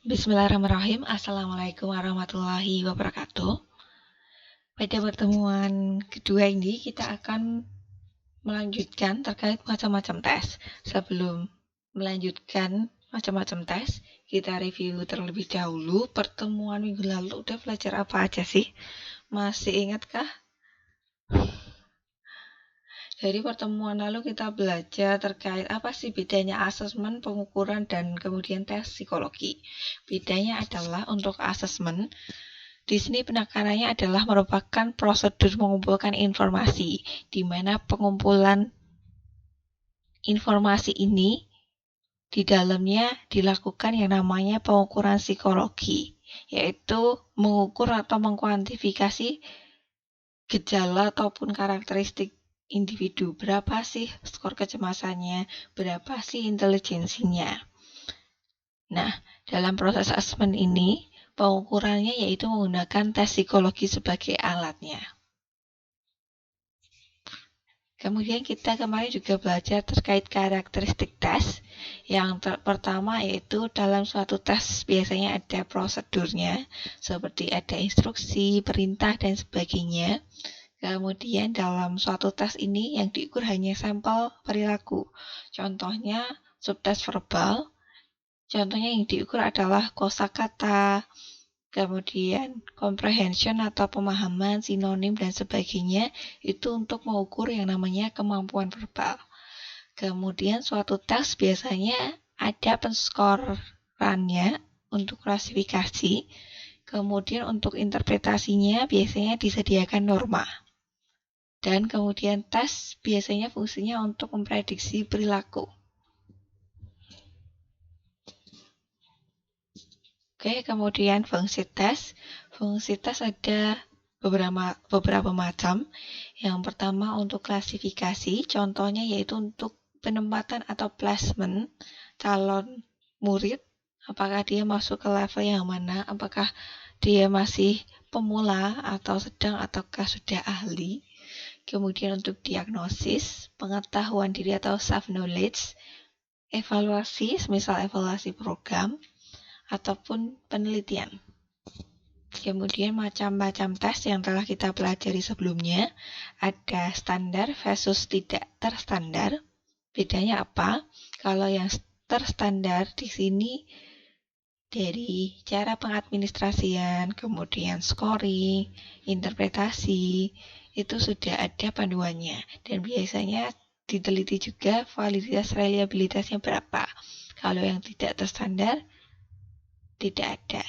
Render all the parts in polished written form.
Bismillahirrahmanirrahim. Assalamualaikum warahmatullahi wabarakatuh. Pada pertemuan kedua ini kita akan melanjutkan terkait macam-macam tes. Sebelum melanjutkan macam-macam tes, kita review terlebih dahulu pertemuan minggu lalu udah belajar apa aja sih? Masih ingatkah? Dari pertemuan lalu kita belajar terkait apa sih bedanya asesmen, pengukuran, dan kemudian tes psikologi. Bedanya adalah untuk asesmen, di sini penekanannya adalah merupakan prosedur mengumpulkan informasi, di mana pengumpulan informasi ini di dalamnya dilakukan yang namanya pengukuran psikologi, yaitu mengukur atau mengkuantifikasi gejala ataupun karakteristik individu. Berapa sih skor kecemasannya, berapa sih intelijensinya. Nah, dalam proses asesmen ini, pengukurannya yaitu menggunakan tes psikologi sebagai alatnya. Kemudian kita kemarin juga belajar terkait karakteristik tes. Yang pertama yaitu dalam suatu tes biasanya ada prosedurnya, seperti ada instruksi, perintah, dan sebagainya. Kemudian dalam suatu tes ini yang diukur hanya sampel perilaku. Contohnya subtes verbal. Contohnya yang diukur adalah kosakata, kemudian comprehension atau pemahaman, sinonim, dan sebagainya, itu untuk mengukur yang namanya kemampuan verbal. Kemudian suatu tes biasanya ada penskorannya untuk klasifikasi, kemudian untuk interpretasinya biasanya disediakan norma. Dan kemudian tes biasanya fungsinya untuk memprediksi perilaku. Oke, kemudian fungsi tes. Fungsi tes ada beberapa macam. Yang pertama untuk klasifikasi, contohnya yaitu untuk penempatan atau placement calon murid, apakah dia masuk ke level yang mana, apakah dia masih pemula atau sedang ataukah sudah ahli. Kemudian untuk diagnosis, pengetahuan diri atau self-knowledge, evaluasi, misal evaluasi program, ataupun penelitian. Kemudian macam-macam tes yang telah kita pelajari sebelumnya, ada standar versus tidak terstandar. Bedanya apa? Kalau yang terstandar di sini dari cara pengadministrasian, kemudian scoring, interpretasi, itu sudah ada panduannya. Dan biasanya diteliti juga validitas reliabilitasnya berapa. Kalau yang tidak terstandar, tidak ada.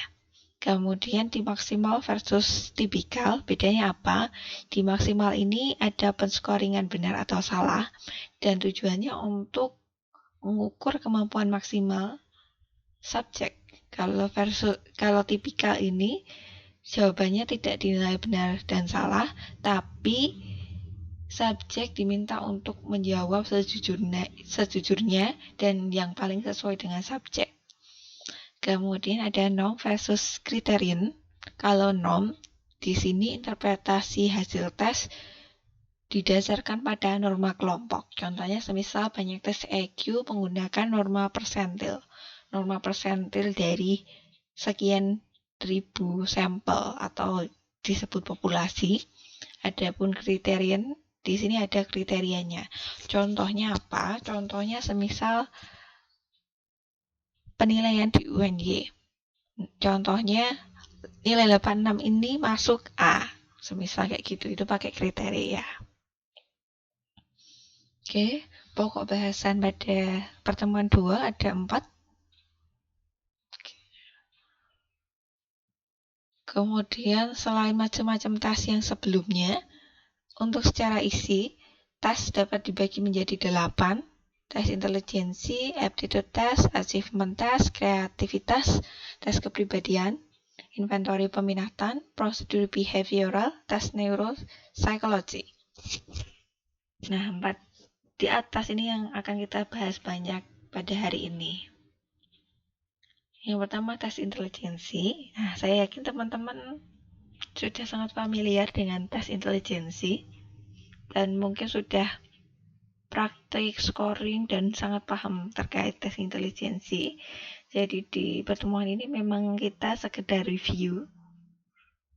Kemudian di maksimal versus tipikal, bedanya apa? Di maksimal ini ada penskoringan benar atau salah, dan tujuannya untuk mengukur kemampuan maksimal subjek. Kalau tipikal ini, jawabannya tidak dinilai benar dan salah, tapi subjek diminta untuk menjawab sejujurnya dan yang paling sesuai dengan subjek. Kemudian ada norm versus criterion. Kalau norm, di sini interpretasi hasil tes didasarkan pada norma kelompok. Contohnya semisal banyak tes EQ menggunakan norma persentil. Norma persentil dari sekian ribu sampel atau disebut populasi. Adapun criterion, di sini ada kriterianya. Contohnya apa? Contohnya semisal penilaian di UNY. Contohnya nilai 86 ini masuk A. Semisal kayak gitu, itu pakai kriteria. Oke, pokok bahasan pada pertemuan 2 ada 4. Kemudian selain macam-macam tes yang sebelumnya, untuk secara isi, tes dapat dibagi menjadi 8. Tes intelijensi, aptitude test, achievement test, kreativitas, tes kepribadian, inventory peminatan, prosedur behavioral, tes neuropsikologi. Nah, 4 di atas ini yang akan kita bahas banyak pada hari ini. Yang pertama tes intelijensi. Nah, saya yakin teman-teman sudah sangat familiar dengan tes intelijensi dan mungkin sudah praktik scoring dan sangat paham terkait tes intelijensi. Jadi di pertemuan ini memang kita sekedar review,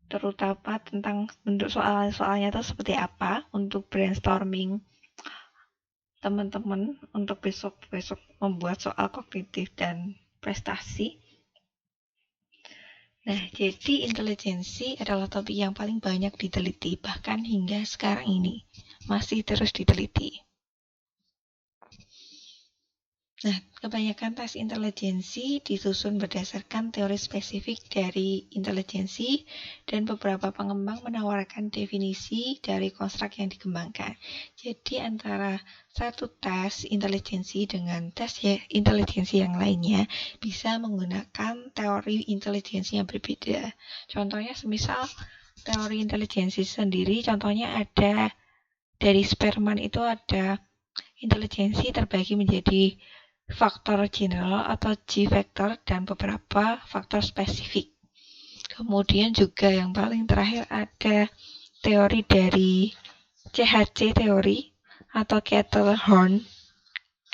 terutama tentang bentuk soalnya itu seperti apa untuk brainstorming teman-teman untuk besok-besok membuat soal kognitif dan prestasi. Nah, jadi intelijensi adalah topik yang paling banyak diteliti, bahkan hingga sekarang ini masih terus diteliti. Nah, kebanyakan tes intelijensi disusun berdasarkan teori spesifik dari intelijensi dan beberapa pengembang menawarkan definisi dari konstruk yang dikembangkan. Jadi antara satu tes intelijensi dengan tes intelijensi yang lainnya bisa menggunakan teori intelijensi yang berbeda. Contohnya semisal teori intelijensi sendiri, contohnya ada dari Spearman itu ada intelijensi terbagi menjadi faktor general atau G-factor dan beberapa faktor spesifik. Kemudian juga yang paling terakhir ada teori dari CHC teori atau Kettle, Horn,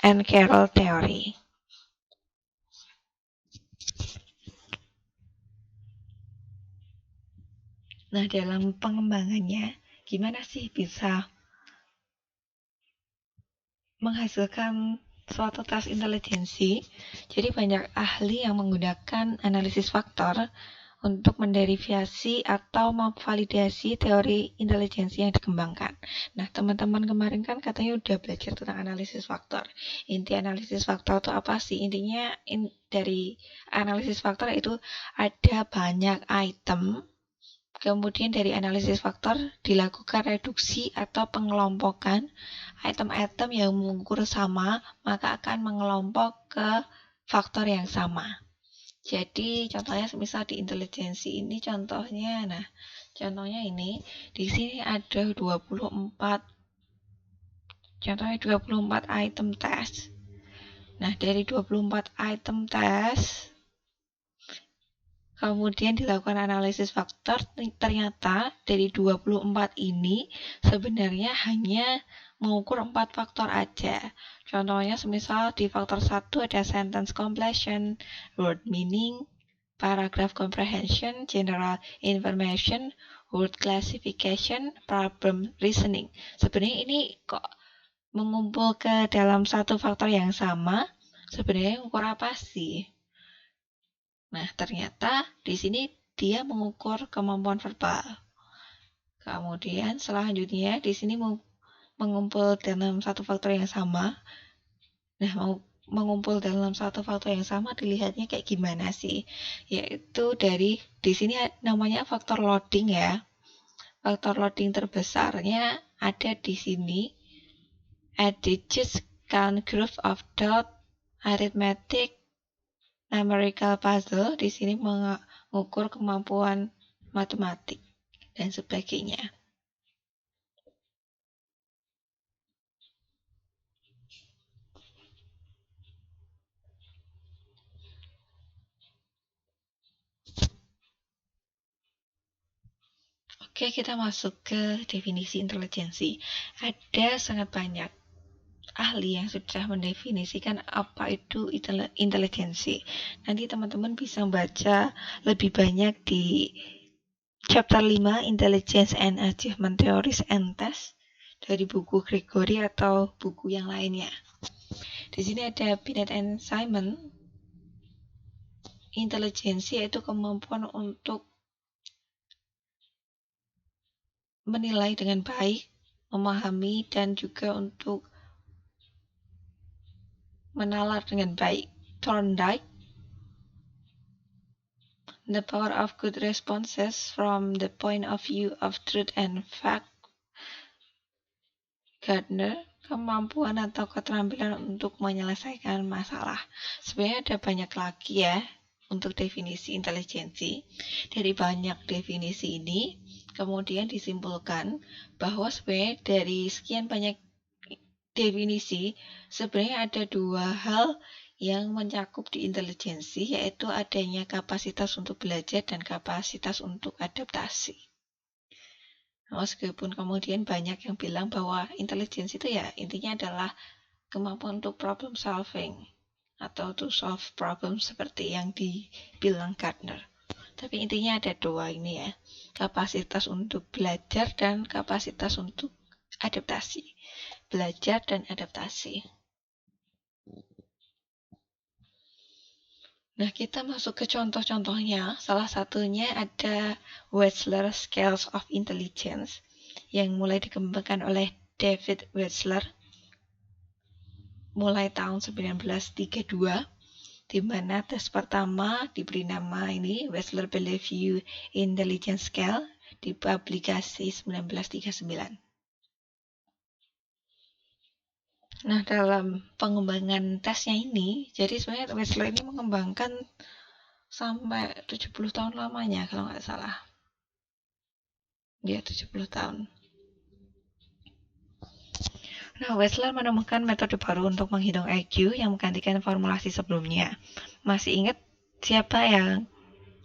and Carroll teori. Nah, dalam pengembangannya, gimana sih bisa menghasilkan suatu tes intelijensi? Jadi banyak ahli yang menggunakan analisis faktor untuk menderivasi atau memvalidasi teori intelijensi yang dikembangkan. Nah, teman-teman kemarin kan katanya udah belajar tentang analisis faktor. Inti analisis faktor itu apa sih? Intinya dari analisis faktor itu ada banyak item. Kemudian dari analisis faktor dilakukan reduksi atau pengelompokan item-item yang mengukur sama, maka akan mengelompok ke faktor yang sama. Jadi contohnya misal di intelijensi ini contohnya ini di sini ada 24 item tes. Nah, dari 24 item tes kemudian dilakukan analisis faktor, ternyata dari 24 ini sebenarnya hanya mengukur 4 faktor aja. Contohnya semisal di faktor 1 ada sentence completion, word meaning, paragraph comprehension, general information, word classification, problem reasoning. Sebenarnya ini kok mengumpul ke dalam satu faktor yang sama, sebenarnya mengukur apa sih? Nah, ternyata di sini dia mengukur kemampuan verbal. Kemudian selanjutnya di sini mengumpul dalam satu faktor yang sama. Nah, mengumpul dalam satu faktor yang sama dilihatnya kayak gimana sih? Yaitu dari di sini namanya faktor loading ya. Faktor loading terbesarnya ada di sini. Digits, count, group of dot, arithmetic, numerical puzzle. Di sini mengukur kemampuan matematik dan sebagainya. Oke, kita masuk ke definisi intelijensi. Ada sangat banyak ahli yang sudah mendefinisikan apa itu intelijensi. Nanti teman-teman bisa baca lebih banyak di chapter 5 Intelligence and Achievement Theories and Tests dari buku Gregory atau buku yang lainnya. Di sini ada Binet and Simon. Intelijensi yaitu kemampuan untuk menilai dengan baik, memahami, dan juga untuk menalar dengan baik. Thorndike, the power of good responses from the point of view of truth and fact. Gardner, kemampuan atau keterampilan untuk menyelesaikan masalah. Sebenarnya ada banyak lagi ya untuk definisi intelijensi. Dari banyak definisi ini, kemudian disimpulkan bahwa sebenarnya dari sekian banyak definisi, sebenarnya ada dua hal yang mencakup di intelijensi, yaitu adanya kapasitas untuk belajar dan kapasitas untuk adaptasi. Meskipun kemudian banyak yang bilang bahwa intelijensi itu ya intinya adalah kemampuan untuk problem solving. atau to solve problem seperti yang dibilang Gardner. Tapi intinya ada dua ini ya, kapasitas untuk belajar dan kapasitas untuk adaptasi. Belajar dan adaptasi. Nah, kita masuk ke contoh-contohnya. Salah satunya ada Wechsler Scales of Intelligence yang mulai dikembangkan oleh David Wechsler mulai tahun 1932, di mana tes pertama diberi nama ini Wechsler Bellevue Intelligence Scale, dipublikasi 1939. Nah, dalam pengembangan tesnya ini, jadi sebenarnya Wechsler ini mengembangkan sampai 70 tahun lamanya kalau nggak salah. Dia 70 tahun. Nah, Wechsler menemukan metode baru untuk menghitung IQ yang menggantikan formulasi sebelumnya. Masih ingat siapa yang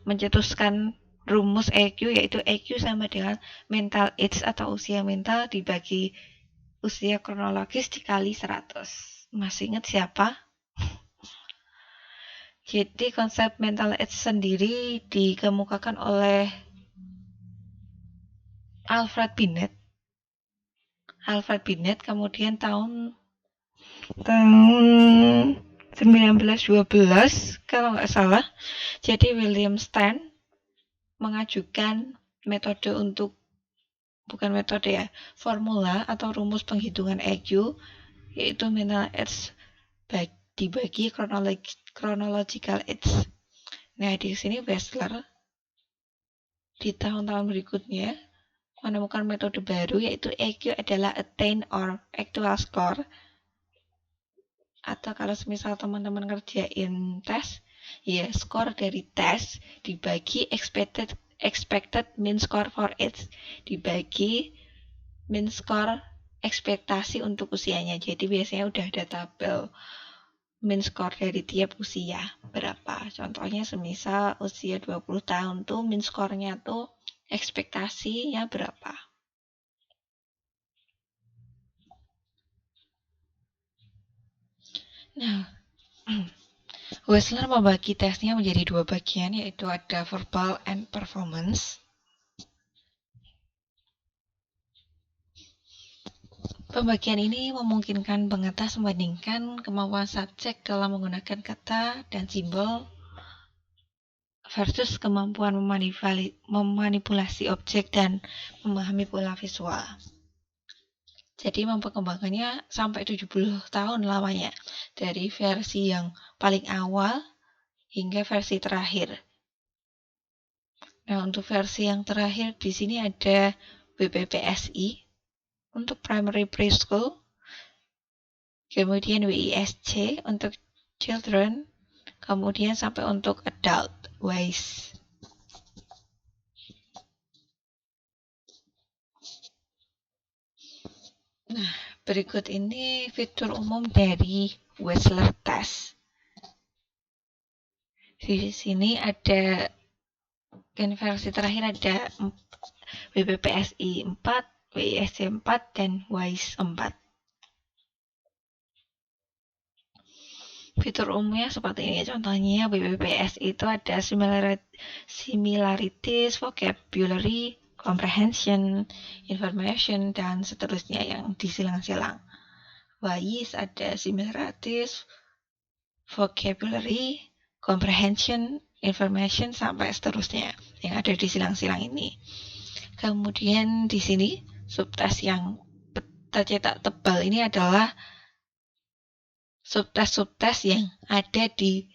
mencetuskan rumus IQ, yaitu IQ sama dengan mental age atau usia mental dibagi usia kronologis dikali 100. Masih ingat siapa? Jadi konsep mental age sendiri dikemukakan oleh Alfred Binet. Kemudian tahun 1912 kalau nggak salah. Jadi William Stein mengajukan metode untuk, bukan metode ya, formula atau rumus penghitungan IQ, yaitu mental age dibagi chronological age. Nah, di sini Wechsler di tahun-tahun berikutnya menemukan metode baru, yaitu IQ adalah attained or actual score, atau kalau misal teman-teman ngerjain tes, ya skor dari tes dibagi expected mean score for age dibagi mean score ekspektasi untuk usianya. Jadi biasanya udah ada tabel mean score dari tiap usia berapa. Contohnya semisal usia 20 tahun tuh mean score-nya tuh ekspektasinya berapa. Nah, Wechsler membagi tesnya menjadi dua bagian, yaitu ada verbal and performance. Pembagian ini memungkinkan pengetas membandingkan kemampuan subjek dalam menggunakan kata dan simbol versus kemampuan memanipulasi objek dan memahami pola visual. Jadi memperkembangkannya sampai 70 tahun lamanya, dari versi yang paling awal hingga versi terakhir. Nah, untuk versi yang terakhir di sini ada WPPSI untuk primary preschool, kemudian WISC untuk children, kemudian sampai untuk adult WISE. Nah, berikut ini fitur umum dari Wechsler test. Di sini ada versi terakhir ada WPPSI 4, WISC 4, dan WISE 4. Fitur umumnya seperti ini, contohnya WPPSI itu ada similarities, vocabulary, comprehension, information, dan seterusnya yang disilang-silang. WISE ada similarities, vocabulary, comprehension, information, sampai seterusnya yang ada di silang-silang ini. Kemudian di sini subtes yang tercetak tebal ini adalah subtes yang ada di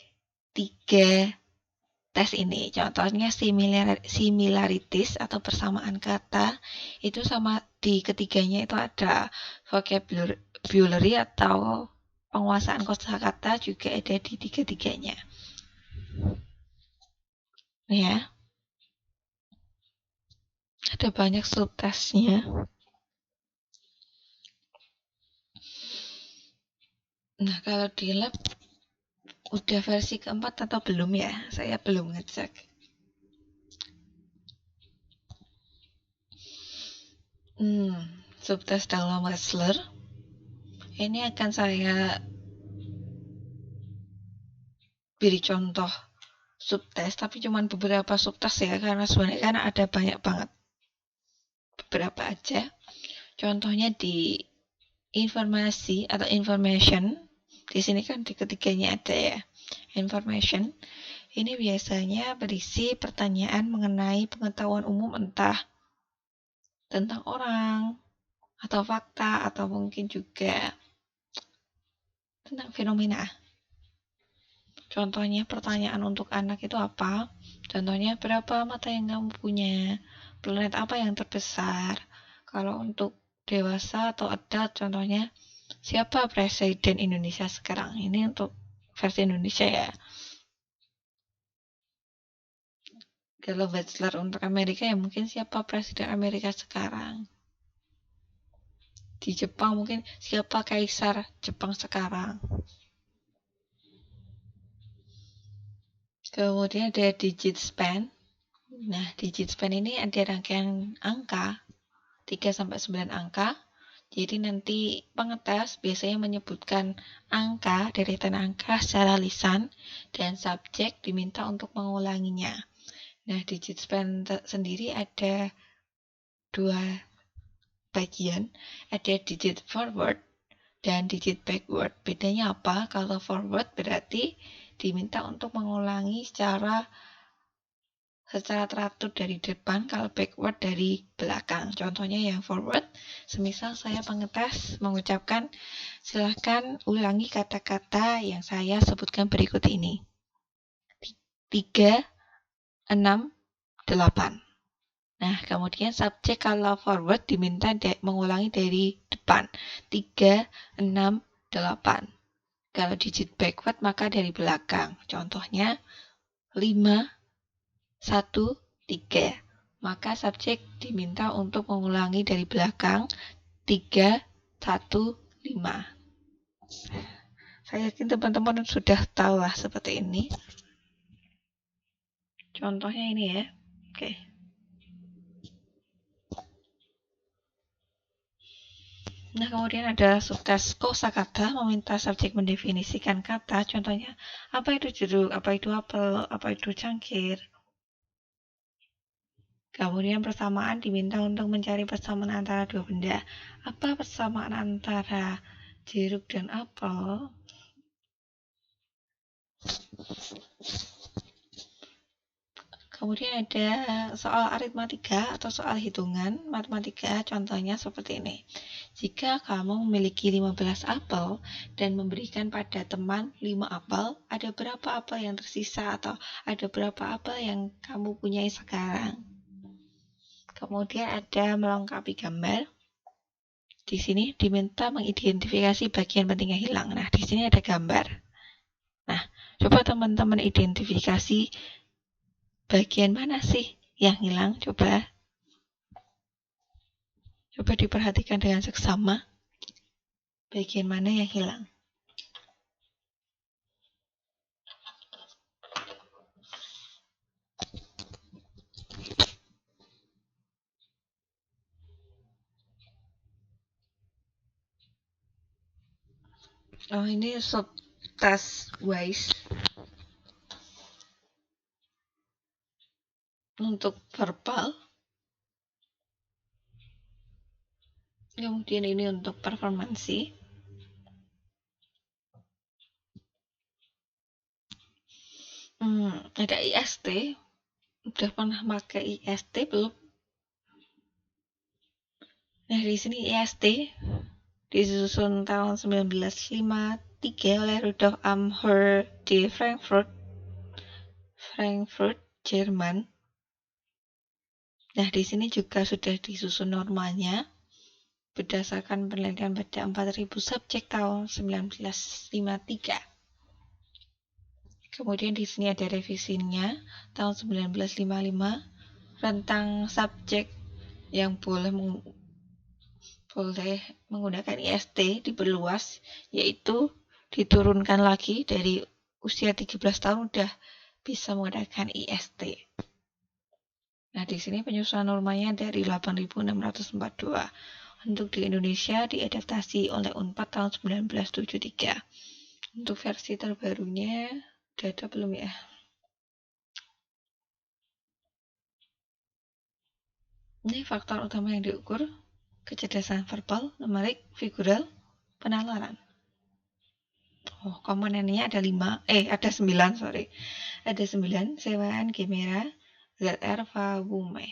3 tes ini. Contohnya similarities atau persamaan kata, itu sama di ketiganya itu ada vocabulary atau penguasaan kosakata juga ada di 3-tiganya. Ya. Ada banyak subtesnya. Nah, kalau di lab udah versi keempat atau belum ya? Saya belum ngecek. Subtes dalam Wechsler ini akan saya beri contoh subtes, tapi cuman beberapa subtes ya, karena sebenarnya kan ada banyak banget. Beberapa aja. Contohnya di informasi atau information. Di sini kan di ketiganya ada ya. Information. Ini biasanya berisi pertanyaan mengenai pengetahuan umum, entah tentang orang atau fakta atau mungkin juga tentang fenomena. Contohnya pertanyaan untuk anak itu apa? Contohnya berapa mata yang kamu punya? Planet apa yang terbesar? Kalau untuk dewasa atau adult, contohnya siapa presiden Indonesia sekarang? Ini untuk versi Indonesia ya. Kalau bachelor untuk Amerika ya mungkin siapa presiden Amerika sekarang. Di Jepang mungkin siapa kaisar Jepang sekarang. Kemudian ada digit span. Nah, digit span ini ada rangkaian angka 3-9 angka. Jadi nanti pengetes biasanya menyebutkan angka, deretan angka secara lisan, dan subjek diminta untuk mengulanginya. Nah, digit span sendiri ada 2 bagian, ada digit forward dan digit backward. Bedanya apa? Kalau forward berarti diminta untuk mengulangi secara teratur dari depan, kalau backward dari belakang. Contohnya yang forward, semisal saya pengetes mengucapkan, silahkan ulangi kata-kata yang saya sebutkan berikut ini. 3, 6, 8. Nah, kemudian subjek kalau forward diminta mengulangi dari depan. 3, 6, 8. Kalau digit backward maka dari belakang. Contohnya 5, 1, 3. Maka subjek diminta untuk mengulangi dari belakang 3, 1, 5. Saya yakin teman-teman sudah tahu lah seperti ini. Contohnya ini ya. Oke. Nah, kemudian ada subtes kosakata, meminta subjek mendefinisikan kata. Contohnya, apa itu jeruk, apa itu apel, apa itu cangkir. Kemudian persamaan diminta untuk mencari persamaan antara dua benda. Apa persamaan antara jeruk dan apel? Kemudian ada soal aritmatika atau soal hitungan matematika, contohnya seperti ini. Jika kamu memiliki 15 apel dan memberikan pada teman 5 apel, ada berapa apel yang tersisa atau ada berapa apel yang kamu punyai sekarang? Kemudian ada melengkapi gambar. Di sini diminta mengidentifikasi bagian penting yang hilang. Nah, di sini ada gambar. Nah, coba teman-teman identifikasi bagian mana sih yang hilang? Coba diperhatikan dengan seksama. Bagian mana yang hilang? Oh, ini subtask wise. Untuk verbal. Kemudian ini untuk performansi. Ada IST. Udah pernah pakai IST belum? Nah, di sini IST disusun tahun 1953 oleh Rudolf Amher di Frankfurt, Jerman. Nah, di sini juga sudah disusun normanya berdasarkan penelitian pada 4.000 subjek tahun 1953. Kemudian di sini ada revisinya tahun 1955, rentang subjek yang boleh menggunakan IST diperluas, yaitu diturunkan lagi dari usia 13 tahun udah bisa menggunakan IST. Nah, di sini penyusunan normanya dari 8.642. Untuk di Indonesia diadaptasi oleh Unpad tahun 1973. Untuk versi terbarunya Udah ada belum ya? Ini faktor utama yang diukur: kecerdasan verbal, numerik, figural, penalaran. Oh, komponennya ada 9, sorry. Ada 9, Sewaan, Gemera, ZR, Fabume.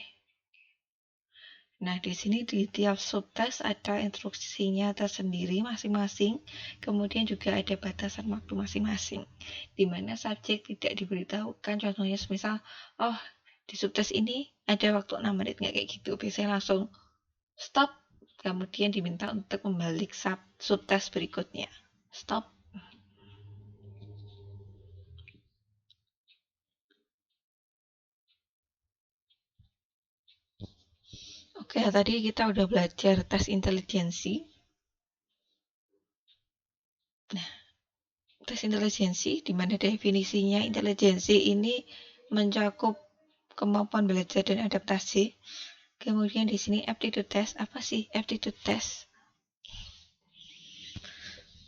Nah, di sini di tiap subtes ada instruksinya tersendiri masing-masing, kemudian juga ada batasan waktu masing-masing, di mana subjek tidak diberitahukan, contohnya semisal, oh, di subtes ini ada waktu 6 menit, nggak kayak gitu, biasanya langsung stop, kemudian diminta untuk membalik subtes berikutnya. Stop. Oke, tadi kita udah belajar tes intelijensi. Nah, tes intelijensi, di mana definisinya intelijensi ini mencakup kemampuan belajar dan adaptasi. Kemudian di sini aptitude test. Apa sih aptitude test?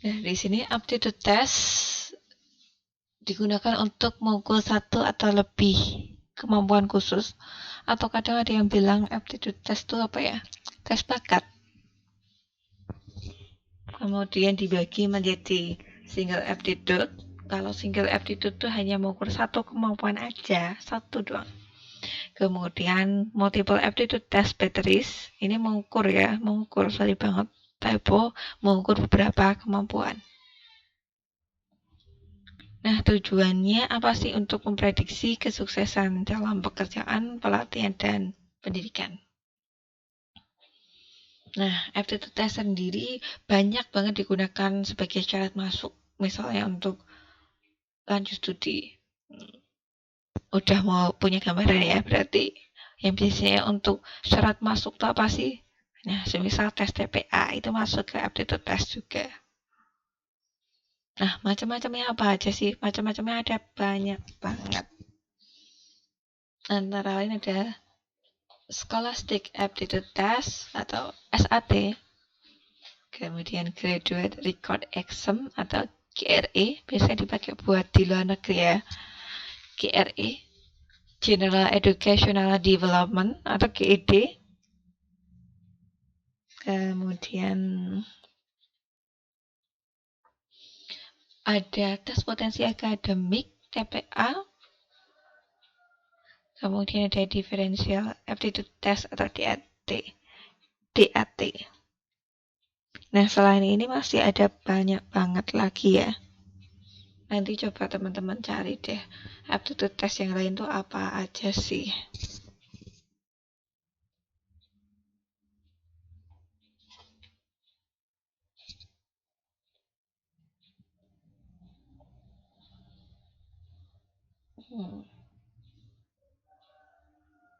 Nah, di sini aptitude test digunakan untuk mengukur satu atau lebih kemampuan khusus. Atau kadang ada yang bilang aptitude test itu apa ya? Tes bakat. Kemudian dibagi menjadi single aptitude. Kalau single aptitude itu hanya mengukur satu kemampuan aja, satu doang. Kemudian multiple aptitude test batteries, ini mengukur, sorry banget, typo, mengukur beberapa kemampuan. Nah, tujuannya apa sih? Untuk memprediksi kesuksesan dalam pekerjaan, pelatihan, dan pendidikan. Nah, aptitude test sendiri banyak banget digunakan sebagai syarat masuk, misalnya untuk lanjut studi. Udah mau punya gambaran ya, berarti yang biasanya untuk syarat masuk itu apa sih? Nah, semisal tes TPA itu masuk ke aptitude test juga. Nah, macam-macamnya apa aja sih? Macam-macamnya ada banyak banget. Antara lain ada Scholastic Aptitude Test atau SAT, kemudian Graduate Record Exam atau GRE, biasanya dipakai buat di luar negeri ya. GRE, General Educational Development atau GED. Kemudian ada tes potensi akademik TPA. Kemudian ada Differential Aptitude Test atau DAT. Nah, selain ini masih ada banyak banget lagi ya. Nanti coba teman-teman cari deh aptitude test yang lain tuh apa aja sih.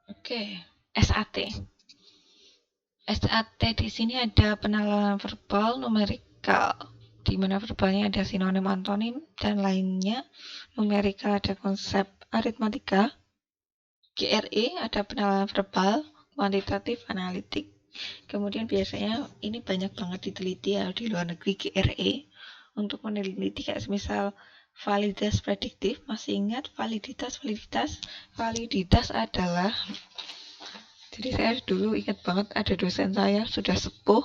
Oke, SAT. SAT di sini ada penalaran verbal numerikal, di mana verbalnya ada sinonim antonim dan lainnya. Numerikal ada konsep aritmatika. GRE ada penalaran verbal, kuantitatif, analitik. Kemudian biasanya ini banyak banget diteliti ya di luar negeri GRE untuk meneliti kayak misal validitas prediktif. Masih ingat validitas adalah, jadi saya dulu ingat banget ada dosen saya sudah sepuh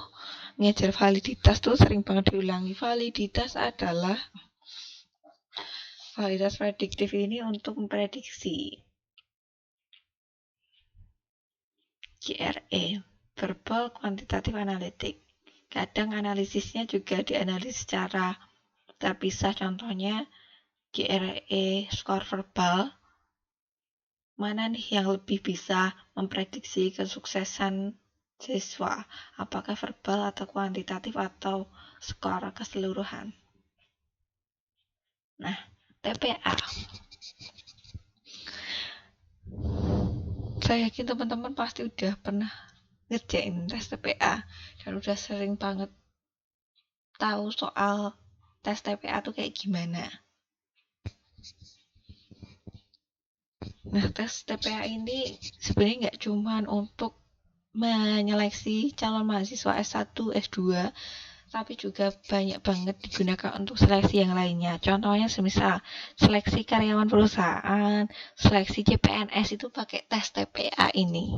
ngajar validitas tuh sering banget diulangi. Validitas adalah validitas prediktif ini untuk memprediksi. GRE, verbal kuantitatif analitik. Kadang analisisnya juga dianalisis secara terpisah, contohnya GRE skor verbal, mana nih yang lebih bisa memprediksi kesuksesan siswa, apakah verbal atau kuantitatif atau skor keseluruhan. Nah, TPA, saya yakin teman-teman pasti udah pernah ngerjain tes TPA dan udah sering banget tahu soal tes TPA tuh kayak gimana. Nah, tes TPA ini sebenarnya nggak cuma untuk menyeleksi calon mahasiswa S1, S2, tapi juga banyak banget digunakan untuk seleksi yang lainnya. Contohnya semisal seleksi karyawan perusahaan, seleksi CPNS itu pakai tes TPA ini.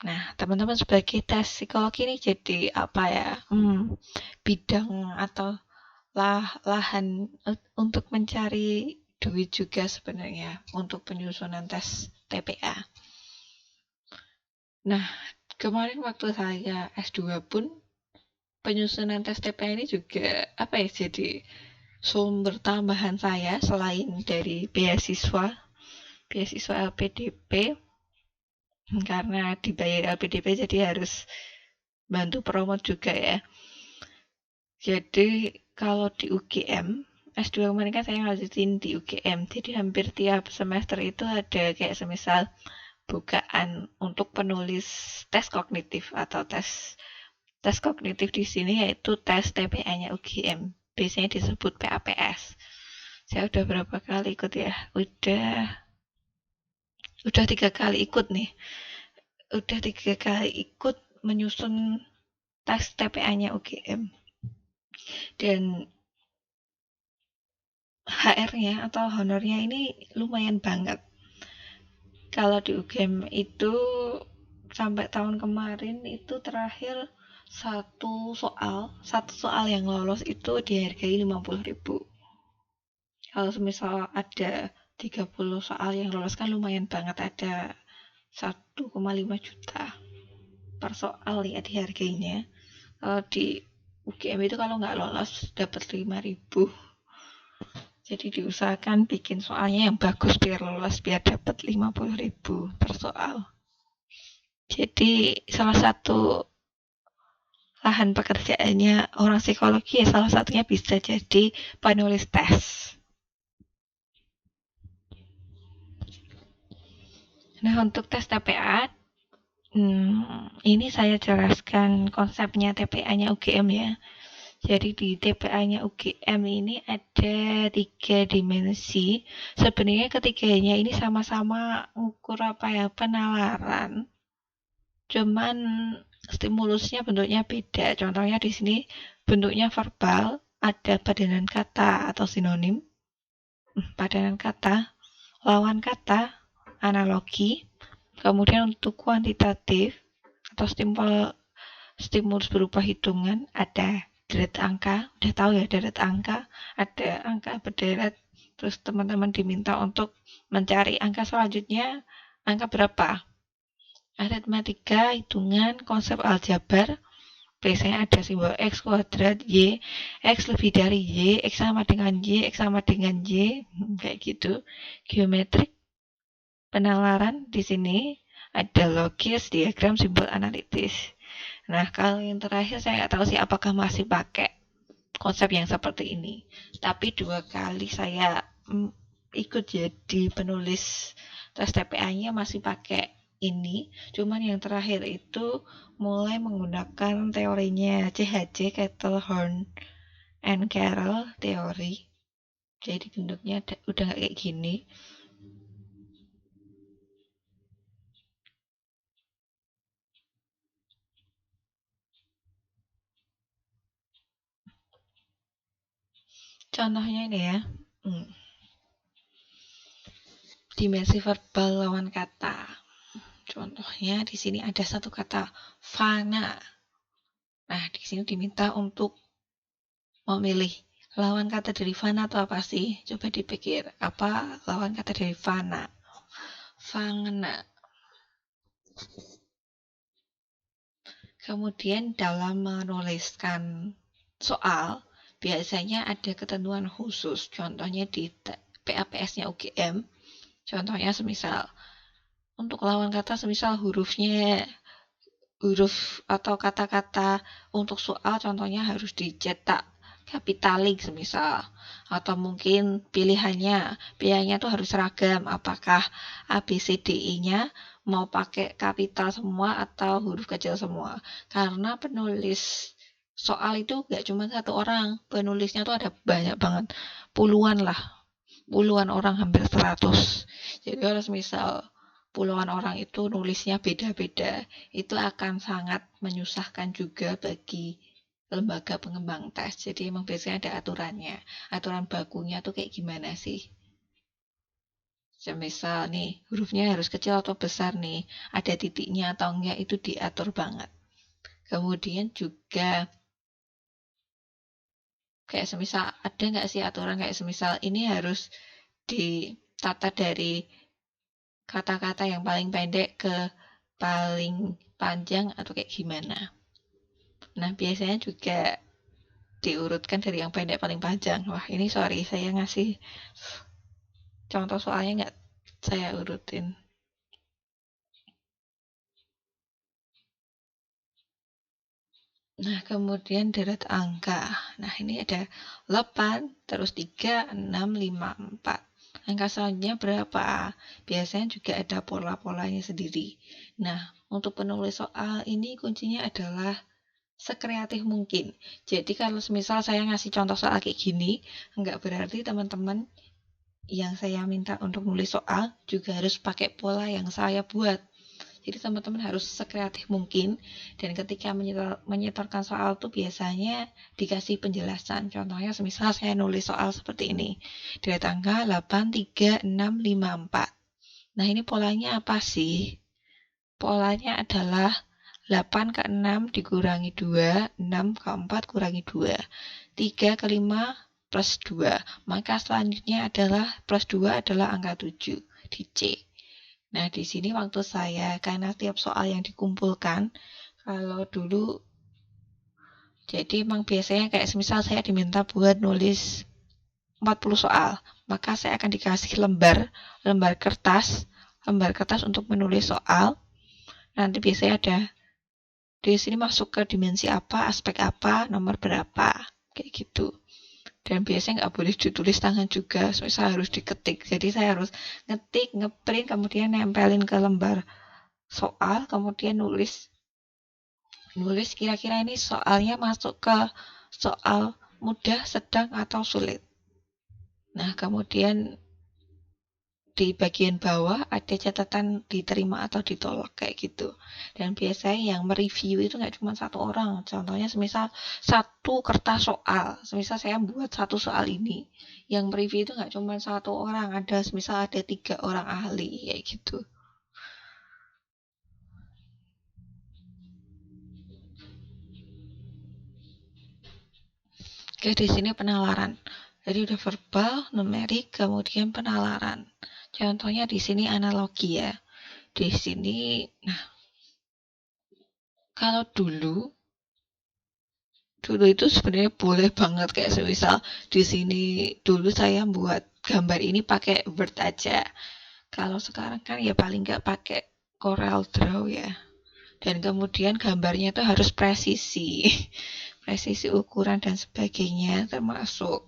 Nah, teman-teman sebagai tes psikologi ini jadi apa ya? Bidang atau lahan untuk mencari duit juga sebenarnya untuk penyusunan tes TPA. Nah, kemarin waktu saya S2 pun penyusunan tes TPA ini juga jadi sumber tambahan saya selain dari beasiswa LPDP, karena dibayar LPDP jadi harus bantu promote juga ya. Jadi kalau di UGM S2 kemarin kan saya ngajutin di UGM, jadi hampir tiap semester itu ada kayak semisal bukaan untuk penulis tes kognitif atau tes kognitif di sini yaitu tes TPA-nya UGM. Biasanya disebut PAPS. Saya udah berapa kali ikut ya? Udah 3 kali ikut nih. Udah 3 kali ikut menyusun tes TPA-nya UGM. Dan HR-nya atau honornya ini lumayan banget. Kalau di UGM itu sampai tahun kemarin itu terakhir satu soal yang lolos itu dihargai 50.000. Kalau misal ada 30 soal yang lolos kan lumayan banget, ada 1,5 juta per soal ya dihargainya. Kalau di UGM itu kalau nggak lolos dapat 5.000. Jadi diusahakan bikin soalnya yang bagus biar lolos, biar dapat 50.000 per soal. Jadi salah satu lahan pekerjaannya orang psikologi ya salah satunya bisa jadi penulis tes. Nah, untuk tes TPA, ini saya jelaskan konsepnya TPA-nya UGM ya. Jadi di TPA-nya UGM ini ada 3 dimensi. Sebenarnya ketiganya ini sama-sama ukur penalaran. Cuman stimulusnya bentuknya beda. Contohnya di sini bentuknya verbal, ada padanan kata atau sinonim. Padanan kata, lawan kata, analogi. Kemudian untuk kuantitatif atau stimulus berupa hitungan ada deret angka, udah tahu ya deret angka, ada angka berderet, terus teman-teman diminta untuk mencari angka selanjutnya, angka berapa. Aritmatika, hitungan, konsep aljabar, biasanya ada simbol X kuadrat, Y, X lebih dari Y, X sama dengan Y, X sama dengan Y, kayak gitu. Geometrik, penalaran di sini ada logis, diagram, simbol analitis. Nah, kalau yang terakhir saya nggak tahu sih apakah masih pakai konsep yang seperti ini. Tapi 2 kali saya ikut jadi penulis tes TPA-nya masih pakai ini. Cuman yang terakhir itu mulai menggunakan teorinya CHC, Kettle, Horn, and Carroll teori. Jadi bentuknya udah nggak kayak gini. Contohnya ini ya, dimensi verbal lawan kata. Contohnya di sini ada satu kata fana. Nah, di sini diminta untuk memilih lawan kata dari fana atau apa sih? Coba dipikir, apa lawan kata dari fana? Fana. Kemudian dalam menuliskan soal, biasanya ada ketentuan khusus. Contohnya di PAPS-nya UGM. Contohnya semisal, untuk lawan kata semisal huruf atau kata-kata untuk soal contohnya harus dicetak kapitalik semisal, atau mungkin pilihannya tuh harus seragam, apakah ABCDE-nya mau pakai kapital semua atau huruf kecil semua, karena penulis soal itu gak cuma satu orang, penulisnya tuh ada banyak banget, puluhan orang, hampir 100. Jadi harus misal puluhan orang itu nulisnya beda-beda, itu akan sangat menyusahkan juga bagi lembaga pengembang tes. Jadi emang biasanya ada aturannya. Aturan bakunya tuh kayak gimana sih? Semisal nih, hurufnya harus kecil atau besar nih. Ada titiknya atau enggak itu diatur banget. Kemudian juga kayak semisal ada nggak sih aturan kayak semisal ini harus ditata dari kata-kata yang paling pendek ke paling panjang atau kayak gimana. Nah, biasanya juga diurutkan dari yang pendek paling panjang. Wah, ini sorry, saya ngasih contoh soalnya nggak saya urutin. Nah, kemudian deret angka. Nah, ini ada 8, terus 3, 6, 5, 4. Angka selanjutnya berapa? Biasanya juga ada pola-polanya sendiri. Nah, untuk penulis soal ini kuncinya adalah sekreatif mungkin. Jadi kalau misal saya ngasih contoh soal kayak gini, nggak berarti teman-teman yang saya minta untuk nulis soal juga harus pakai pola yang saya buat. Jadi teman-teman harus sekreatif mungkin, dan ketika menyetorkan soal tuh biasanya dikasih penjelasan. Contohnya semisal saya nulis soal seperti ini. Dari tanggal 8, 3, 6, 5, 4. Nah, ini polanya apa sih? Polanya adalah 8 ke 6 dikurangi 2, 6 ke 4 kurangi 2, 3 ke 5 plus 2. Maka selanjutnya adalah plus 2 adalah angka 7 di C. Nah, di sini waktu saya, karena tiap soal yang dikumpulkan, kalau dulu, jadi emang biasanya kayak semisal saya diminta buat nulis 40 soal, maka saya akan dikasih lembar kertas untuk menulis soal. Nanti biasanya ada di sini masuk ke dimensi apa, aspek apa, nomor berapa, kayak gitu. Dan biasanya nggak boleh ditulis tangan juga, soalnya harus diketik. Jadi saya harus ngetik, ngeprint, kemudian nempelin ke lembar soal, kemudian nulis kira-kira ini soalnya masuk ke soal mudah, sedang, atau sulit. Nah, kemudian di bagian bawah ada catatan diterima atau ditolak kayak gitu. Dan biasanya yang mereview itu nggak cuma satu orang. Contohnya semisal satu kertas soal. Semisal saya buat satu soal ini. Yang mereview itu nggak cuma satu orang. Ada semisal ada 3 orang ahli kayak gitu. Oke, di sini penalaran. Jadi udah verbal, numerik, kemudian penalaran. Contohnya di sini analogi ya. Di sini, nah, kalau dulu itu sebenarnya boleh banget kayak semisal di sini dulu saya buat gambar ini pakai Word aja. Kalau sekarang kan ya paling nggak pakai Corel Draw ya. Dan kemudian gambarnya itu harus presisi, presisi ukuran dan sebagainya, termasuk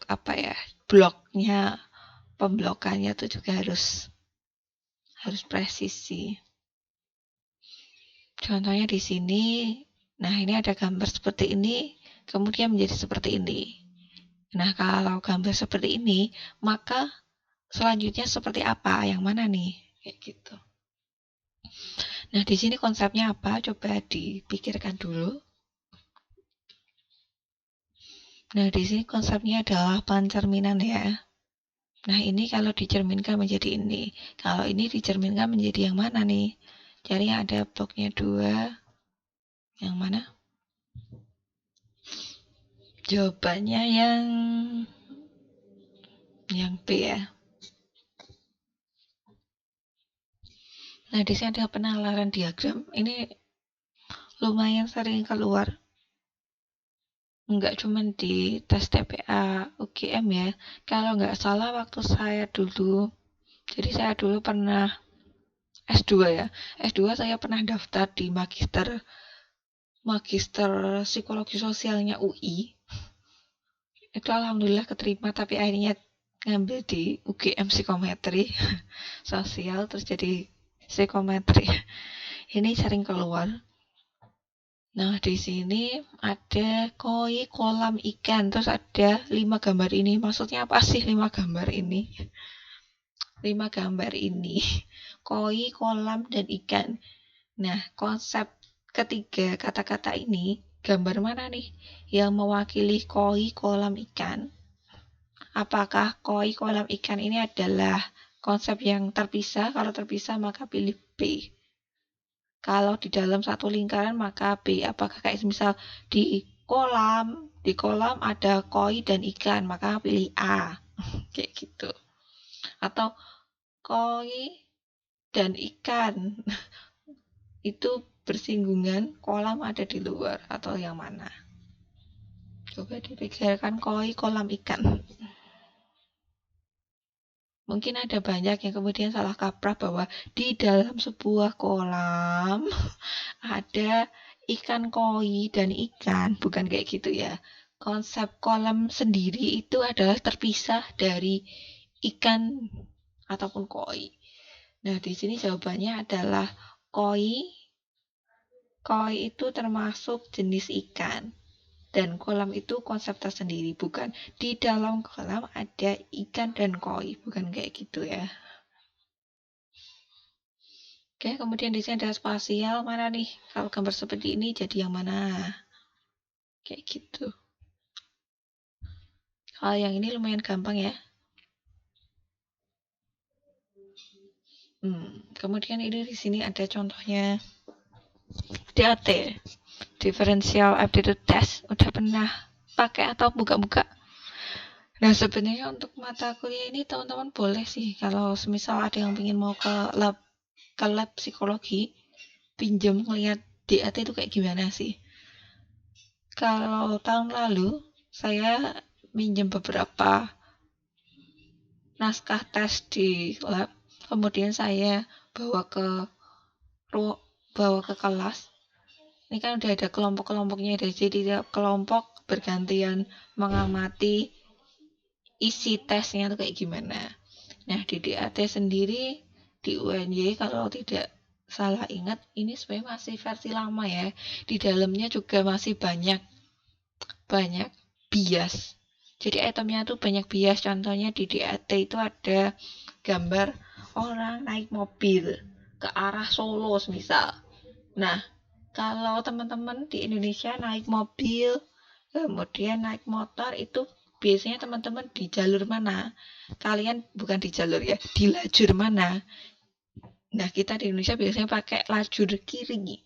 apa ya, bloknya, pemblokannya itu juga harus presisi. Contohnya di sini, nah ini ada gambar seperti ini, kemudian menjadi seperti ini. Nah, kalau gambar seperti ini, maka selanjutnya seperti apa? Yang mana nih? Kayak gitu. Nah, di sini konsepnya apa? Coba dipikirkan dulu. Nah, di sini konsepnya adalah pencerminan ya. Nah, ini kalau dicerminkan menjadi ini. Kalau ini dicerminkan menjadi yang mana nih? Cari yang ada bloknya 2. Yang mana? Jawabannya yang B ya. Nah, di sini ada penalaran diagram. Ini lumayan sering keluar. Nggak cuma di tes TPA UGM ya. Kalau nggak salah waktu saya dulu, jadi saya dulu pernah S2 ya. S2 saya pernah daftar di magister psikologi sosialnya UI. Itu alhamdulillah keterima, tapi akhirnya ngambil di UGM psikometri sosial, terus jadi psikometri. Ini sering keluar. Nah, di sini ada koi, kolam ikan, terus ada 5 gambar ini. Maksudnya apa sih 5 gambar ini? 5 gambar ini. Koi, kolam, dan ikan. Nah, konsep ketiga kata-kata ini, gambar mana nih yang mewakili koi kolam ikan? Apakah koi kolam ikan ini adalah konsep yang terpisah? Kalau terpisah maka pilih B. Kalau di dalam satu lingkaran maka B. Apakah kayak misal di kolam ada koi dan ikan, maka pilih A. Kayak gitu. Atau koi dan ikan itu bersinggungan, kolam ada di luar, atau yang mana? Coba dipikirkan koi kolam ikan. Mungkin ada banyak yang kemudian salah kaprah bahwa di dalam sebuah kolam ada ikan koi dan ikan. Bukan kayak gitu ya. Konsep kolam sendiri itu adalah terpisah dari ikan ataupun koi. Nah, di sini jawabannya adalah koi. Koi itu termasuk jenis ikan. Dan kolam itu konsep tersendiri, bukan di dalam kolam ada ikan dan koi, bukan kayak gitu ya. Oke, kemudian di sini ada spasial, mana nih? Kalau gambar seperti ini jadi yang mana? Kayak gitu. Kalau yang ini lumayan gampang ya. Kemudian ini di sini ada contohnya DAT, Differential Aptitude Test. Udah pernah pakai atau buka-buka? Nah, sebenarnya untuk mata kuliah ini teman-teman boleh sih kalau semisal ada yang ingin mau ke lab psikologi, pinjam ngeliat DAT itu kayak gimana sih. Kalau tahun lalu saya minjem beberapa naskah tes di lab, kemudian saya bawa ke bawa ke kelas. Ini kan udah ada kelompok-kelompoknya, jadi tiap kelompok bergantian mengamati isi tesnya tuh kayak gimana. Nah, di DAT sendiri di UNY kalau tidak salah ingat, ini sebenarnya masih versi lama ya. Di dalamnya juga masih banyak bias. Jadi itemnya tuh banyak bias. Contohnya di DAT itu ada gambar orang naik mobil ke arah Solo misal. Nah, kalau teman-teman di Indonesia naik mobil, kemudian naik motor, itu biasanya teman-teman di jalur mana? Kalian bukan di jalur ya, di lajur mana? Nah, kita di Indonesia biasanya pakai lajur kiri.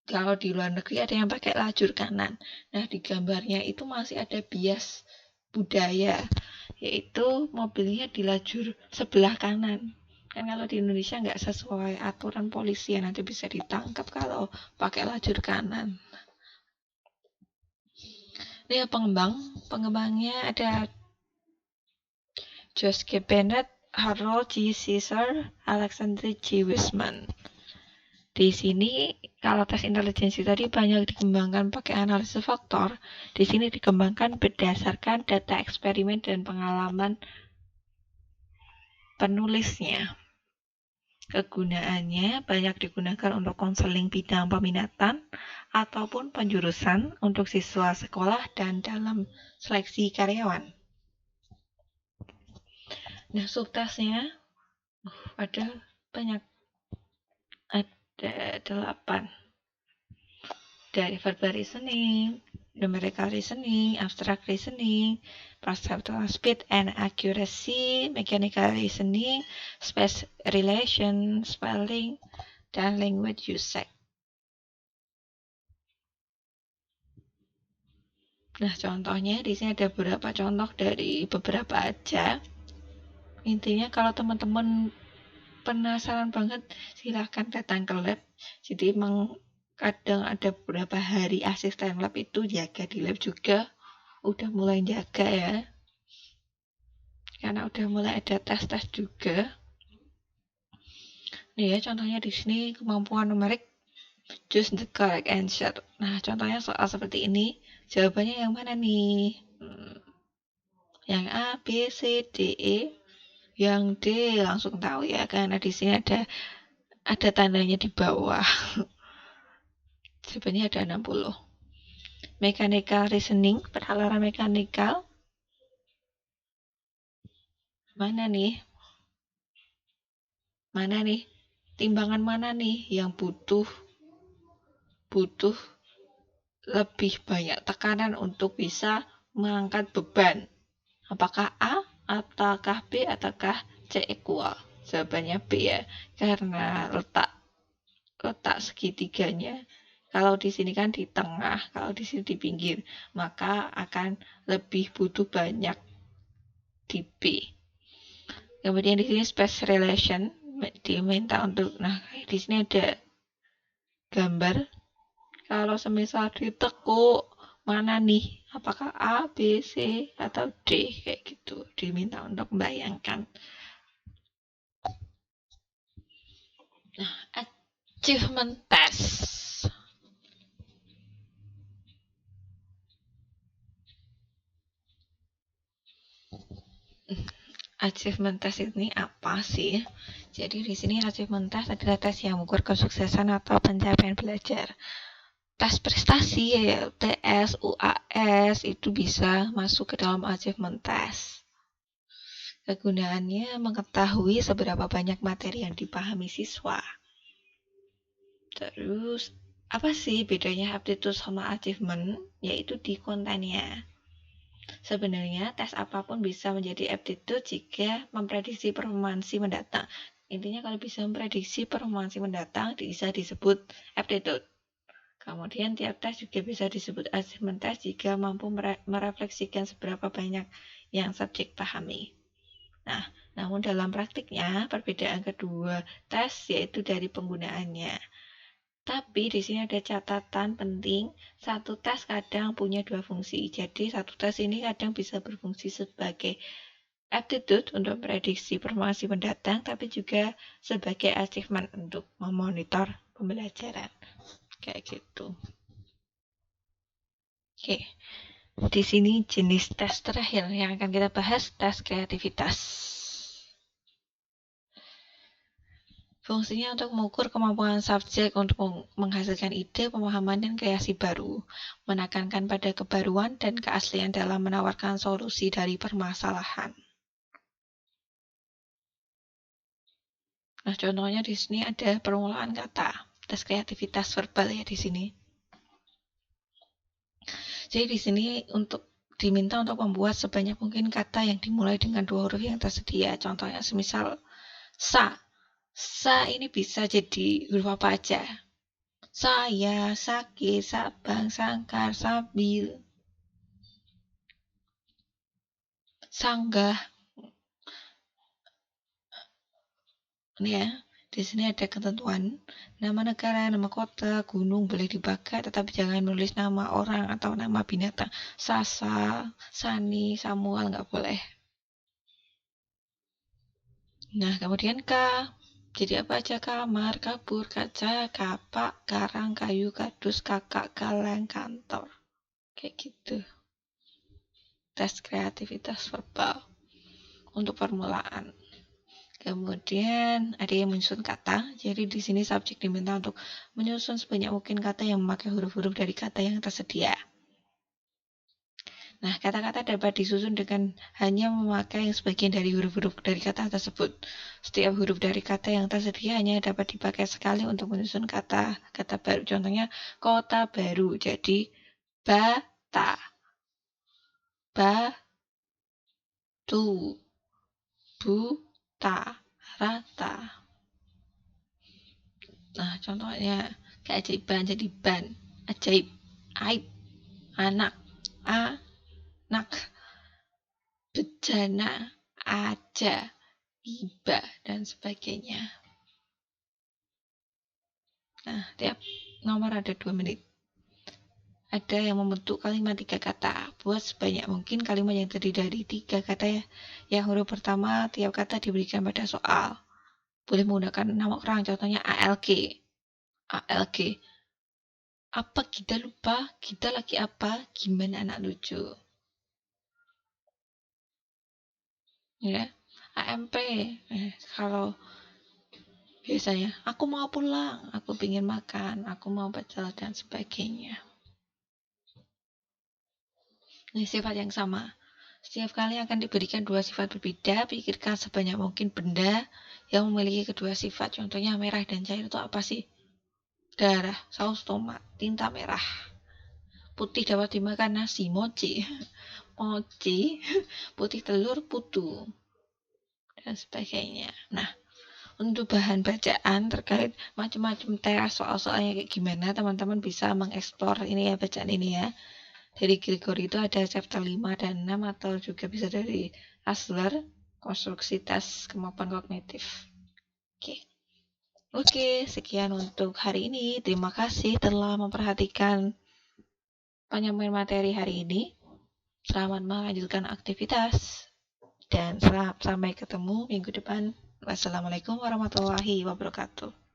Kalau di luar negeri ada yang pakai lajur kanan. Nah, di gambarnya itu masih ada bias budaya, yaitu mobilnya di lajur sebelah kanan. Kan kalau di Indonesia nggak sesuai aturan polisi ya, nanti bisa ditangkap kalau pakai lajur kanan. Ini ya pengembangnya ada Josh K. Bennett, Harold G. Caesar, Alexander G. Wiseman. Di sini kalau tes intelijensi tadi banyak dikembangkan pakai analisis faktor. Di sini dikembangkan berdasarkan data eksperimen dan pengalaman penulisnya. Kegunaannya banyak digunakan untuk konseling bidang peminatan ataupun penjurusan untuk siswa sekolah dan dalam seleksi karyawan. Nah, subtesnya ada banyak, ada 8. Dari verbal reasoning, numerical reasoning, abstract reasoning, perceptual speed and accuracy, mechanical reasoning, space relation, spelling, dan language usage. Nah, contohnya di sini ada beberapa contoh dari beberapa aja. Intinya kalau teman-teman penasaran banget, silahkan datang ke lab. Jadi emang kadang ada beberapa hari asisten lab itu jaga di lab juga. Udah mulai jaga ya. Karena udah mulai ada tes-tes juga. Nih ya, contohnya di sini kemampuan numerik, choose the correct answer. Nah, contohnya soal seperti ini, jawabannya yang mana nih? Yang A, B, C, D, E. Yang D langsung tahu ya, karena di sini ada tandanya di bawah. Jawabannya ada 60. Mechanical reasoning, penalaran mekanikal. Mana nih? Mana nih? Timbangan mana nih yang butuh butuh lebih banyak tekanan untuk bisa mengangkat beban. Apakah A, ataukah B, ataukah C equal? Jawabannya B ya, karena letak segitiganya. Kalau di sini kan di tengah, kalau di sini di pinggir, maka akan lebih butuh banyak di B. Kemudian di sini space relation diminta untuk, nah di sini ada gambar. Kalau semisal ditekuk mana nih? Apakah A, B, C, atau D? Kayak gitu. Diminta untuk membayangkan. Nah, achievement test. Achievement test ini apa sih? Jadi di sini achievement test adalah tes yang mengukur kesuksesan atau pencapaian belajar. Tes prestasi, TS, UAS itu bisa masuk ke dalam achievement test. Kegunaannya mengetahui seberapa banyak materi yang dipahami siswa. Terus, apa sih bedanya aptitude sama achievement? Yaitu di kontennya. Sebenarnya, tes apapun bisa menjadi aptitude jika memprediksi performansi mendatang. Intinya kalau bisa memprediksi performansi mendatang, bisa disebut aptitude. Kemudian tiap tes juga bisa disebut achievement test jika mampu merefleksikan seberapa banyak yang subjek pahami. Nah, namun dalam praktiknya, perbedaan kedua tes yaitu dari penggunaannya. Tapi di sini ada catatan penting, satu tes kadang punya dua fungsi. Jadi satu tes ini kadang bisa berfungsi sebagai aptitude untuk prediksi informasi mendatang, tapi juga sebagai achievement untuk memonitor pembelajaran. Kayak gitu. Oke, di sini jenis tes terakhir yang akan kita bahas, tes kreativitas. Fungsinya untuk mengukur kemampuan subjek untuk menghasilkan ide, pemahaman, dan kreasi baru, menekankan pada kebaruan dan keaslian dalam menawarkan solusi dari permasalahan. Nah, contohnya di sini ada permulaan kata, tes kreativitas verbal ya di sini. Jadi di sini diminta untuk membuat sebanyak mungkin kata yang dimulai dengan dua huruf yang tersedia. Contohnya semisal sa. Sa ini bisa jadi huruf apa aja. Saya, sakit, sabang, sangkar, sambil, sanggah. Ini ya, di sini ada ketentuan. Nama negara, nama kota, gunung boleh dipakai, tetapi jangan menulis nama orang atau nama binatang. Sasa, Sani, Samuel nggak boleh. Nah, kemudian K. Jadi apa aja? Kamar, kabur, kaca, kapak, karang, kayu, kardus, kakak, kaleng, kantor. Kayak gitu. Tes kreativitas verbal untuk permulaan. Kemudian ada yang menyusun kata. Jadi di sini subjek diminta untuk menyusun sebanyak mungkin kata yang memakai huruf-huruf dari kata yang tersedia. Nah, kata-kata dapat disusun dengan hanya memakai sebagian dari huruf-huruf dari kata tersebut. Setiap huruf dari kata yang tersedia hanya dapat dipakai sekali untuk menyusun kata baru. Contohnya, kota baru. Jadi, bata, batu, buta, rata. Nah, contohnya, keajaiban jadi ban, ajaib, aib, anak, anak, bejana, aja, iba, dan sebagainya. Nah, tiap nomor ada 2 menit. Ada yang membentuk kalimat 3 kata. Buat sebanyak mungkin kalimat yang terdiri dari 3 kata ya. Yang huruf pertama tiap kata diberikan pada soal. Boleh menggunakan nama orang, contohnya ALG. ALG. Apa kita lupa? Kita lagi apa? Gimana anak lucu? Ya. AMP. Kalau biasanya, aku mau pulang, aku ingin makan, aku mau baca, dan sebagainya. Ini sifat yang sama. Setiap kali akan diberikan 2 sifat berbeda, pikirkan sebanyak mungkin benda yang memiliki kedua sifat. Contohnya merah dan cair itu apa sih? darah, saus tomat, tinta merah. Putih dapat dimakan nasi, mochi, putih telur, putu, dan sebagainya. Nah, untuk bahan bacaan terkait macam-macam teras soal-soalnya kayak gimana, teman-teman bisa mengeksplor ini ya, bacaan ini ya. Dari Gregory itu ada chapter 5 dan 6, atau juga bisa dari Asler, konstruksi tes kemampuan kognitif. Oke, sekian untuk hari ini. Terima kasih telah memperhatikan penyampaian materi hari ini. Selamat melanjutkan aktivitas dan sampai ketemu minggu depan. Wassalamualaikum warahmatullahi wabarakatuh.